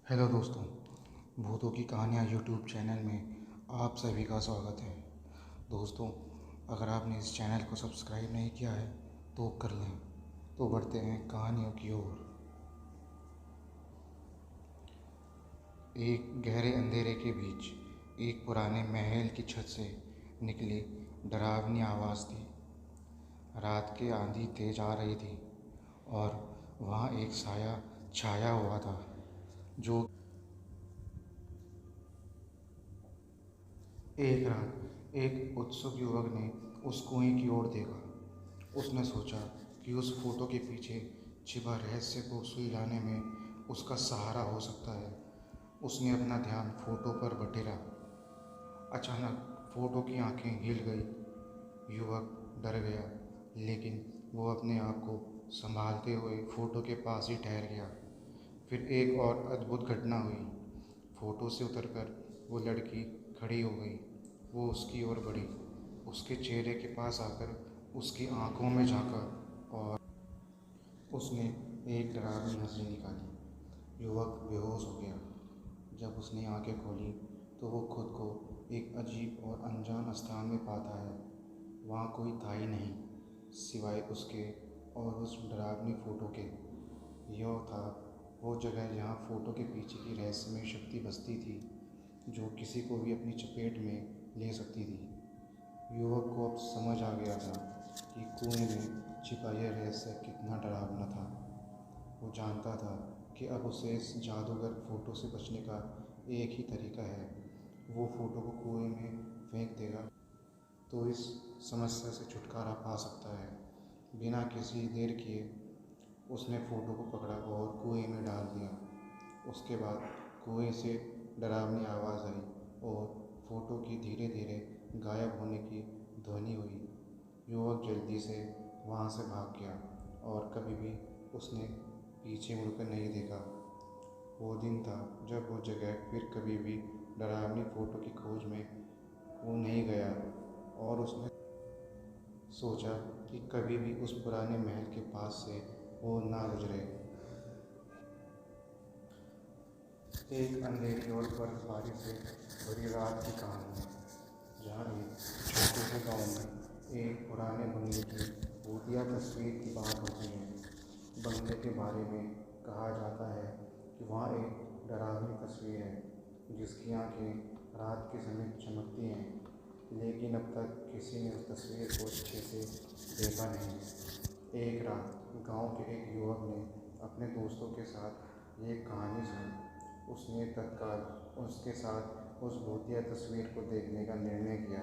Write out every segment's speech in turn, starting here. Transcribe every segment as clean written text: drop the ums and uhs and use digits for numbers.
Hello दोस्तों, भूतों की कहानियाँ यूट्यूब चैनल में आप सभी का स्वागत है। दोस्तों, अगर आपने इस चैनल को सब्सक्राइब नहीं किया है तो कर लें। तो बढ़ते हैं कहानियों की ओर। एक गहरे अंधेरे के बीच एक पुराने महल की छत से निकली डरावनी आवाज़ थी। रात की आंधी तेज आ रही थी और वहाँ एक साया छाया हुआ था जो एक रात एक उत्सुक युवक ने उस कुएं की ओर देखा। उसने सोचा कि उस फोटो के पीछे छिपा रहस्य को सुलझाने में उसका सहारा हो सकता है। उसने अपना ध्यान फोटो पर बटेरा। अचानक फोटो की आंखें हिल गई। युवक डर गया, लेकिन वो अपने आप को संभालते हुए फोटो के पास ही ठहर गया। फिर एक और अद्भुत घटना हुई। फोटो से उतरकर वो लड़की खड़ी हो गई। वो उसकी ओर बढ़ी, उसके चेहरे के पास आकर उसकी आंखों में झांका और उसने एक डरावनी हंसी निकाली। युवक बेहोश हो गया। जब उसने आंखें खोली तो वो खुद को एक अजीब और अनजान स्थान में पाता है। वहाँ कोई था ही नहीं, सिवाय उसके और उस डरावनी फोटो के। यह था वो जगह जहाँ फोटो के पीछे की रहस्यमय शक्ति बसती थी, जो किसी को भी अपनी चपेट में ले सकती थी। युवक को अब समझ आ गया था कि कुएं में छिपा यह रहस्य कितना डरावना था। वो जानता था कि अब उसे इस जादूगर फोटो से बचने का एक ही तरीका है। वो फोटो को कुएं में फेंक देगा तो इस समस्या से छुटकारा पा सकता है। बिना किसी देर किए उसने फोटो को पकड़ा और कुएं में डाल दिया। उसके बाद कुएं से डरावनी आवाज़ आई और फोटो की धीरे धीरे गायब होने की ध्वनि हुई। युवक जल्दी से वहाँ से भाग गया और कभी भी उसने पीछे मुड़कर नहीं देखा। वो दिन था जब वो जगह फिर कभी भी डरावनी फोटो की खोज में वो नहीं गया और उसने सोचा कि कभी भी उस पुराने महल के पास से वो ना गुजरे। एक अंधेरी और बर्फबारी से भरी रात की कहानी है, जहाँ एक छोटे से गांव में एक पुराने बंगले की भूतिया तस्वीर की बात होती है। बंगले के बारे में कहा जाता है कि वहाँ एक डरावनी तस्वीर है जिसकी आंखें रात के समय चमकती हैं, लेकिन अब तक किसी ने उस तस्वीर को अच्छे से देखा नहीं। एक रात गांव के एक युवक ने अपने दोस्तों के साथ ये कहानी सुनी। उसने तत्काल उसके साथ उस भूतिया तस्वीर को देखने का निर्णय किया।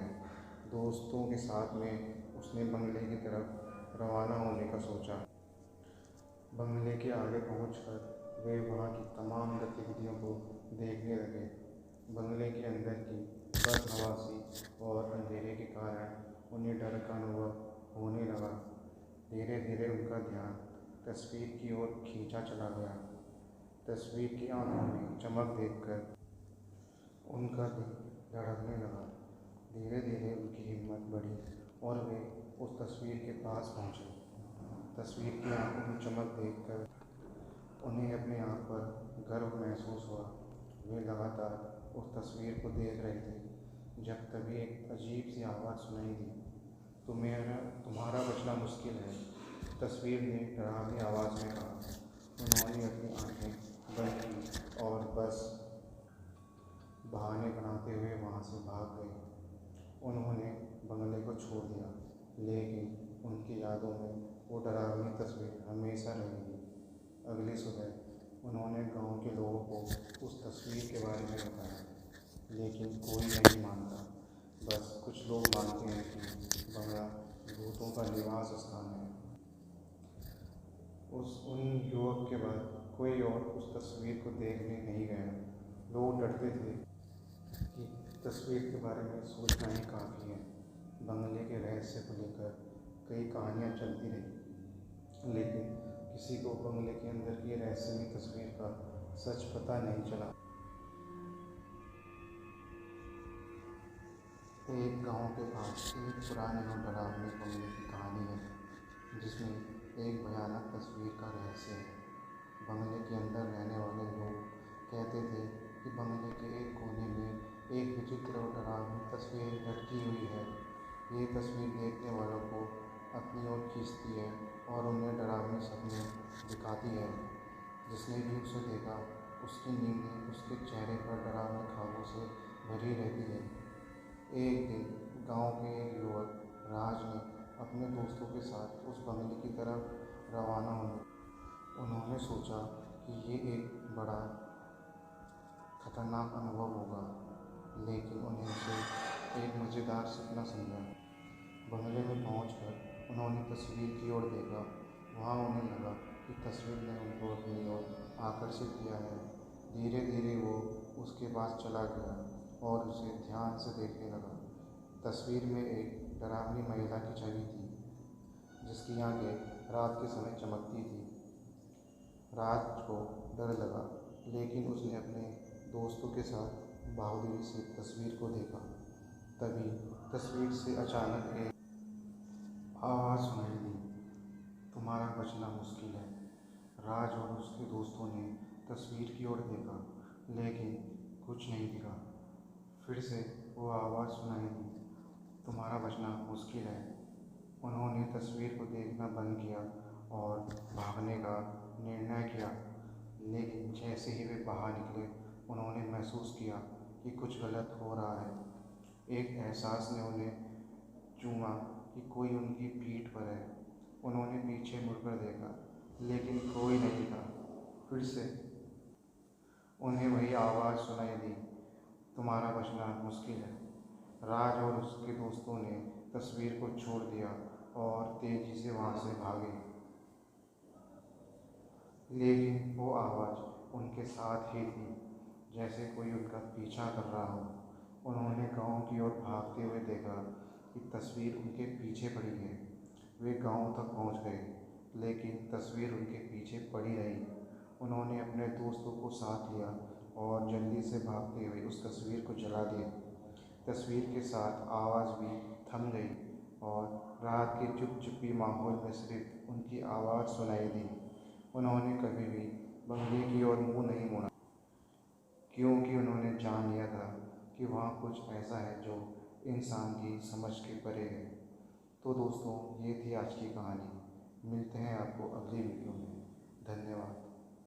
दोस्तों के साथ में उसने बंगले की तरफ रवाना होने का सोचा। बंगले के आगे पहुंचकर वे वहां की तमाम गतिविधियों को देखने लगे। बंगले के अंदर की बदहवासी और अंधेरे के कारण उन्हें डर का अनुभव होने लगा। धीरे धीरे उनका ध्यान तस्वीर की ओर खींचा चला गया। तस्वीर की आंखों में चमक देखकर उनका दिल धड़कने लगा। धीरे धीरे उनकी हिम्मत बढ़ी और वे उस तस्वीर के पास पहुंचे। तस्वीर की आंखों में चमक देखकर उन्हें अपने आप पर गर्व महसूस हुआ। वे लगातार उस तस्वीर को देख रहे थे जब तभी एक अजीब सी आवाज़ सुनाई दी, तुम्हारा बचना मुश्किल है। तस्वीर ने डरावनी आवाज़ में कहा। उन्होंने अपनी आंखें बंद की और बस बहाने बनाते हुए वहाँ से भाग गए। उन्होंने बंगले को छोड़ दिया, लेकिन उनकी यादों में वो डरावनी तस्वीर हमेशा रहेगी। अगली सुबह उन्होंने गांव के लोगों को उस तस्वीर के बारे में बताया, लेकिन कोई नहीं मानता। बस कुछ लोग मानते हैं कि बंगला भूतों का निवास स्थान है। उन युवक के बाद कोई और उस तस्वीर को देखने नहीं गया। लोग डरते थे कि तस्वीर के बारे में सोचना ही काफ़ी है। बंगले के रहस्य को लेकर कई कहानियाँ चलती रही, लेकिन किसी को बंगले के अंदर की रहस्यमय तस्वीर का सच पता नहीं चला। एक गांव के पास एक पुराने और डरावने बंगले की कहानी है, जिसमें एक भयानक तस्वीर का रहस्य है। बंगले के अंदर रहने वाले लोग कहते विचित्र और डरावनी तस्वीर लटकी हुई है। ये तस्वीर देखने वालों को अपनी ओर खींचती है और उन्हें डरावने सपने दिखाती है। जिसने भी उसे देखा उसकी नींदें उसके चेहरे पर डरावने ख्वाबों से भरी रहती है। एक दिन गांव के एक युवक राज ने अपने दोस्तों के साथ उस बंगले की तरफ रवाना हुए। उन्होंने सोचा कि ये एक बड़ा खतरनाक अनुभव होगा, लेकिन उन्हें उसे एक मज़ेदार सपना समझा। बंगले में पहुंचकर उन्होंने तस्वीर की ओर देखा। वहां उन्हें लगा कि तस्वीर ने उनको अपनी ओर आकर्षित किया है। धीरे धीरे वो उसके पास चला गया और उसे ध्यान से देखने लगा। तस्वीर में एक डरावनी महिला की छवि थी, जिसकी आंखें रात के समय चमकती थी। राज को डर लगा, लेकिन उसने अपने दोस्तों के साथ बहादुरी से तस्वीर को देखा। तभी तस्वीर से अचानक एक आवाज़ सुनाई दी, तुम्हारा बचना मुश्किल है। राज और उसके दोस्तों ने तस्वीर की ओर देखा, लेकिन कुछ नहीं दिखा। फिर से वो आवाज़ सुनाई दी, तुम्हारा बचना मुश्किल है। उन्होंने तस्वीर को देखना बंद किया और भागने का निर्णय किया, लेकिन जैसे ही वे बाहर निकले उन्होंने महसूस किया कि कुछ गलत हो रहा है। एक एहसास ने उन्हें चूमा कि कोई उनकी पीठ पर है। उन्होंने पीछे मुड़कर देखा, लेकिन कोई नहीं था। फिर से उन्हें वही आवाज़ सुनाई दी, तुम्हारा बचना मुश्किल है। राज और उसके दोस्तों ने तस्वीर को छोड़ दिया और तेजी से वहाँ से भागे, लेकिन वो आवाज़ उनके साथ ही थी, जैसे कोई उनका पीछा कर रहा हो। उन्होंने गांव की ओर भागते हुए देखा कि तस्वीर उनके पीछे पड़ी है। वे गांव तक पहुंच गए, लेकिन तस्वीर उनके पीछे पड़ी रही। उन्होंने अपने दोस्तों को साथ लिया और जल्दी से भागते हुए उस तस्वीर को जला दिया। तस्वीर के साथ आवाज़ भी थम गई और रात के चुपचुपी माहौल में सिर्फ उनकी आवाज़ सुनाई दी। उन्होंने कभी भी बंगले की ओर मुँह नहीं मोड़ा, क्योंकि उन्होंने जान लिया था कि वहाँ कुछ ऐसा है जो इंसान की समझ के परे है। तो दोस्तों, ये थी आज की कहानी। मिलते हैं आपको अगली वीडियो में। धन्यवाद।